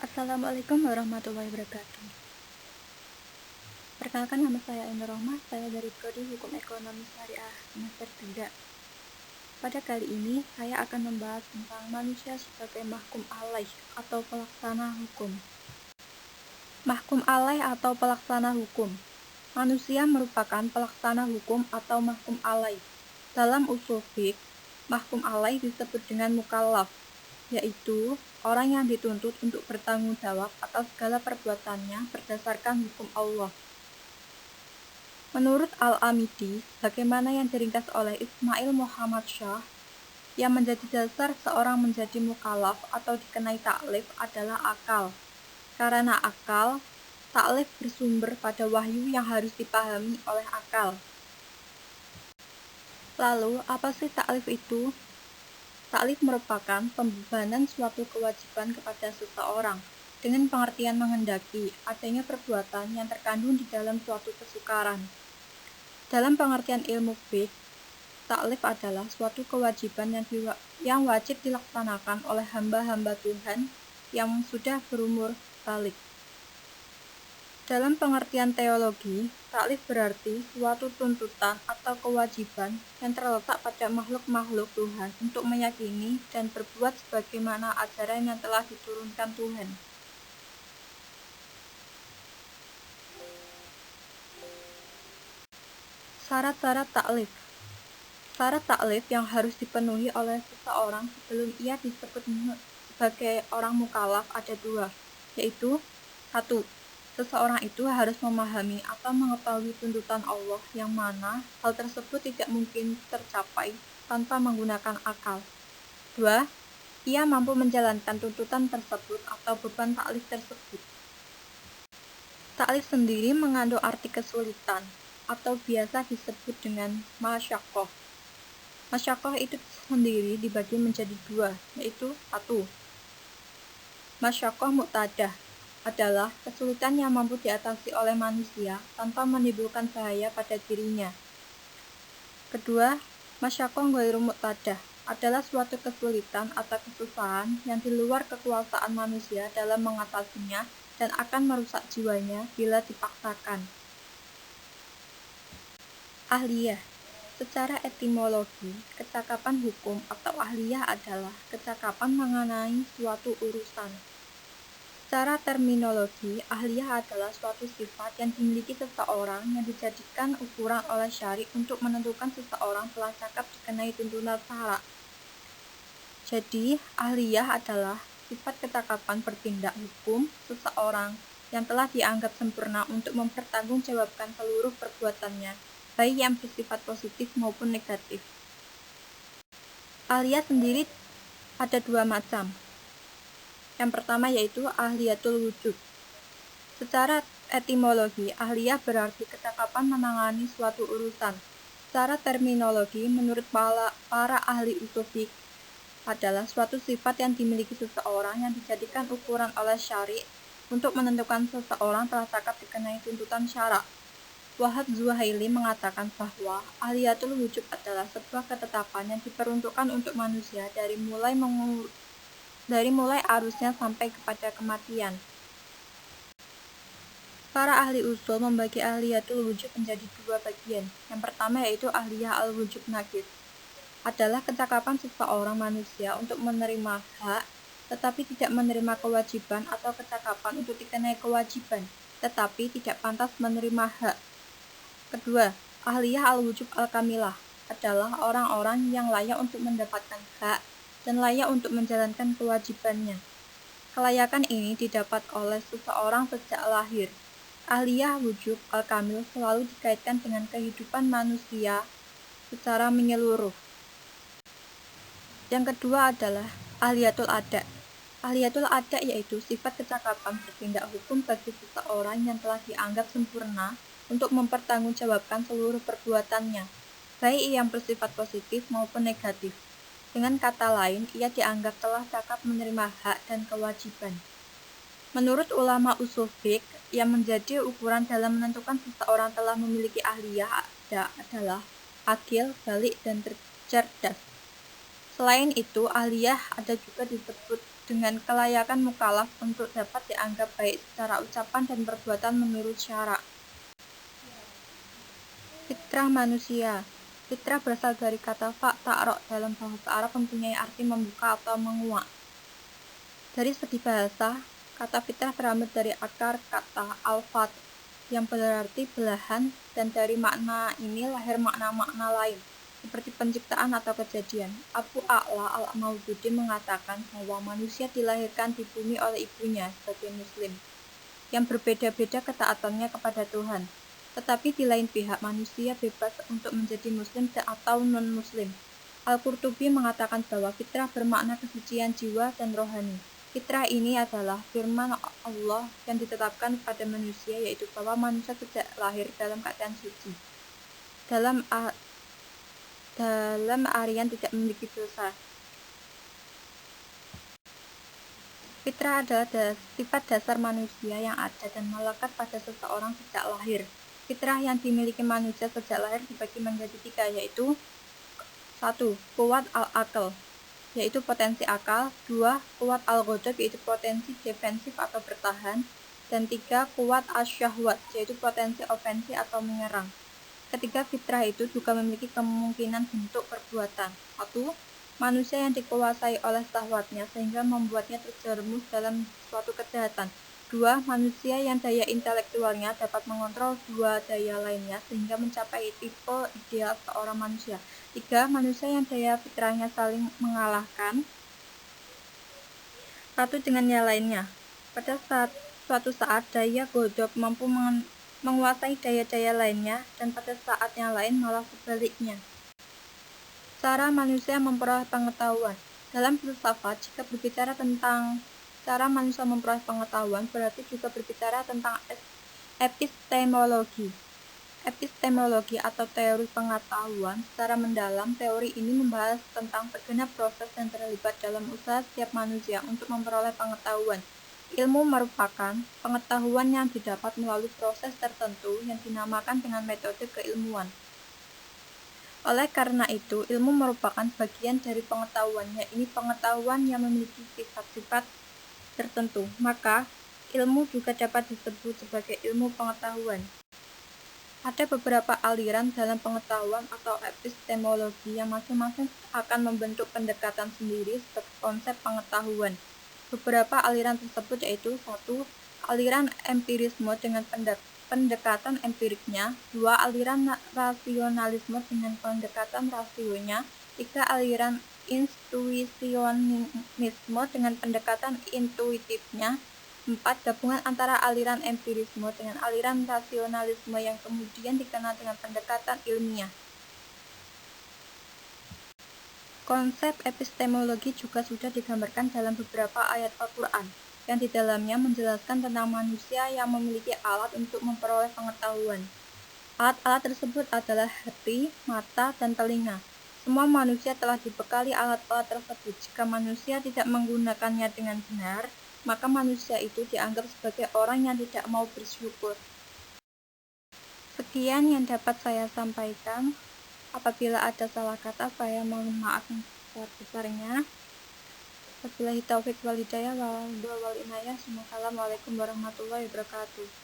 Assalamualaikum warahmatullahi wabarakatuh. Perkenalkan, nama saya Ainur Rohmah, saya dari Prodi Hukum Ekonomi Syariah semester 3. Pada kali ini, saya akan membahas tentang manusia sebagai mahkum alaih atau pelaksana hukum. Mahkum alaih atau pelaksana hukum. Manusia merupakan pelaksana hukum atau mahkum alaih. Dalam ushul fiqh, mahkum alaih disebut dengan mukallaf, yaitu orang yang dituntut untuk bertanggung jawab atas segala perbuatannya berdasarkan hukum Allah. Menurut Al-Amidi, bagaimana yang diringkas oleh Ismail Muhammad Shah, yang menjadi dasar seorang menjadi mukallaf atau dikenai taklif adalah akal. Karena akal, taklif bersumber pada wahyu yang harus dipahami oleh akal. Lalu, apa sih taklif itu? Taklif merupakan pembebanan suatu kewajiban kepada seseorang dengan pengertian menghendaki adanya perbuatan yang terkandung di dalam suatu kesukaran. Dalam pengertian ilmu fiqh, taklif adalah suatu kewajiban yang wajib dilaksanakan oleh hamba-hamba Tuhan yang sudah berumur balik. Dalam pengertian teologi, taklif berarti suatu tuntutan atau kewajiban yang terletak pada makhluk-makhluk Tuhan untuk meyakini dan berbuat sebagaimana ajaran yang telah diturunkan Tuhan. Syarat-syarat taklif. Syarat taklif yang harus dipenuhi oleh seseorang sebelum ia disebut sebagai orang mukallaf ada dua, yaitu 1. Seseorang itu harus memahami atau mengetahui tuntutan Allah yang mana hal tersebut tidak mungkin tercapai tanpa menggunakan akal. 2. Ia mampu menjalankan tuntutan tersebut atau beban taklif tersebut. Taklif sendiri mengandung arti kesulitan atau biasa disebut dengan masyaqqah. Masyaqqah itu sendiri dibagi menjadi dua, yaitu 1. Masyaqqah mu'tadah adalah kesulitan yang mampu diatasi oleh manusia tanpa menimbulkan bahaya pada dirinya. Kedua, masyaqqah ghairu mu'tadah adalah suatu kesulitan atau kesusahan yang di luar kekuasaan manusia dalam mengatasinya dan akan merusak jiwanya bila dipaksakan. Ahliyah. Secara etimologi, kecakapan hukum atau ahliyah adalah kecakapan mengenai suatu urusan. Secara terminologi, ahliyah adalah suatu sifat yang dimiliki seseorang yang dijadikan ukuran oleh syari untuk menentukan seseorang telah cakap dikenai tuntunan syara. Jadi, ahliyah adalah sifat kecakapan bertindak hukum seseorang yang telah dianggap sempurna untuk mempertanggungjawabkan seluruh perbuatannya, baik yang bersifat positif maupun negatif. Ahliyah sendiri ada dua macam. Yang pertama yaitu ahliyatul wujub. Secara etimologi, ahliyah berarti kecakapan menangani suatu urusan. Secara terminologi, menurut para ahli ushul fiqh, adalah suatu sifat yang dimiliki seseorang yang dijadikan ukuran oleh syari untuk menentukan seseorang telah cakap dikenai tuntutan syara. Wahab Zuhaili mengatakan bahwa ahliyatul wujub adalah sebuah ketetapan yang diperuntukkan untuk manusia dari mulai arusnya sampai kepada kematian. Para ahli ushul membagi ahliyatul wujub menjadi dua bagian. Yang pertama yaitu ahliyah al-wujub naqis, adalah kecakapan seseorang manusia untuk menerima hak tetapi tidak menerima kewajiban, atau kecakapan untuk dikenai kewajiban tetapi tidak pantas menerima hak. Kedua, ahliyah al-wujub al-kamilah adalah orang-orang yang layak untuk mendapatkan hak dan layak untuk menjalankan kewajibannya. Kelayakan ini didapat oleh seseorang sejak lahir. Ahliyah wujub al-kamil selalu dikaitkan dengan kehidupan manusia secara menyeluruh. Yang kedua adalah ahliyatul ada. Ahliyatul ada yaitu sifat kecakapan bertindak hukum bagi seseorang yang telah dianggap sempurna untuk mempertanggungjawabkan seluruh perbuatannya, baik yang bersifat positif maupun negatif. Dengan kata lain, ia dianggap telah cakap menerima hak dan kewajiban. Menurut ulama ushul fiqh, yang menjadi ukuran dalam menentukan seseorang telah memiliki ahliyah adalah akil, balik, dan cerdas. Selain itu, ahliyah ada juga disebut dengan kelayakan mukallaf untuk dapat dianggap baik secara ucapan dan perbuatan menurut syara. Fitrah manusia. Fitrah berasal dari kata ta'rok dalam bahasa Arab mempunyai arti membuka atau menguak. Dari segi bahasa, kata fitrah terambil dari akar kata al-fat yang berarti belahan, dan dari makna ini lahir makna-makna lain seperti penciptaan atau kejadian. Abu A'la al-Maududi mengatakan bahwa manusia dilahirkan di bumi oleh ibunya sebagai muslim yang berbeda-beda ketaatannya kepada Tuhan. Tetapi di lain pihak manusia bebas untuk menjadi muslim atau non-muslim. Al-Qurtubi mengatakan bahwa fitrah bermakna kesucian jiwa dan rohani. Fitrah ini adalah firman Allah yang ditetapkan pada manusia, yaitu bahwa manusia sejak lahir dalam keadaan suci. Dalam artian tidak memiliki dosa. Fitrah adalah sifat dasar manusia yang ada dan melekat pada seseorang sejak lahir. Fitrah yang dimiliki manusia sejak lahir dibagi menjadi 3, yaitu 1. Kuwat al-aql, yaitu potensi akal. 2. Kuwat al-ghadab, yaitu potensi defensif atau bertahan. Dan 3. Kuwat asy-syahwat, yaitu potensi ofensif atau menyerang. Ketiga fitrah itu juga memiliki kemungkinan bentuk perbuatan. 1. Manusia yang dikuasai oleh syahwatnya sehingga membuatnya terjerumus dalam suatu kejahatan. 2. Manusia yang daya intelektualnya dapat mengontrol 2 daya lainnya sehingga mencapai tipe ideal seorang manusia. 3. Manusia yang daya fitrahnya saling mengalahkan satu dengan yang lainnya. Pada suatu saat daya ghadab mampu menguasai daya-daya lainnya, dan pada saat yang lain malah sebaliknya. Cara manusia memperoleh pengetahuan. Dalam filsafat, jika berbicara tentang cara manusia memperoleh pengetahuan, berarti juga berbicara tentang epistemologi. Epistemologi atau teori pengetahuan secara mendalam. Teori ini membahas tentang segenap proses yang terlibat dalam usaha setiap manusia untuk memperoleh pengetahuan. Ilmu merupakan pengetahuan yang didapat melalui proses tertentu yang dinamakan dengan metode keilmuan. Oleh karena itu, ilmu merupakan bagian dari pengetahuan, yaitu pengetahuan yang memiliki sifat-sifat tertentu. Maka, ilmu juga dapat disebut sebagai ilmu pengetahuan. Ada beberapa aliran dalam pengetahuan atau epistemologi yang masing-masing akan membentuk pendekatan sendiri sebagai konsep pengetahuan. Beberapa aliran tersebut yaitu 1. Aliran empirisme dengan pendekatan empiriknya. 2. Aliran rasionalisme dengan pendekatan rasionya. 3. Aliran intuisionisme dengan pendekatan intuitifnya. 4. Gabungan antara aliran empirisme dengan aliran rasionalisme yang kemudian dikenal dengan pendekatan ilmiah. Konsep epistemologi juga sudah digambarkan dalam beberapa ayat Al-Quran, yang di dalamnya menjelaskan tentang manusia yang memiliki alat untuk memperoleh pengetahuan. Alat-alat tersebut adalah hati, mata, dan telinga. Semua manusia telah dibekali alat-alat tersebut. Jika manusia tidak menggunakannya dengan benar, maka manusia itu dianggap sebagai orang yang tidak mau bersyukur. Sekian yang dapat saya sampaikan. Apabila ada salah kata, saya mohon maaf yang sebesar-besarnya. Wabillahi taufiq wal hidayah wal inayah. Assalamualaikum warahmatullahi wabarakatuh.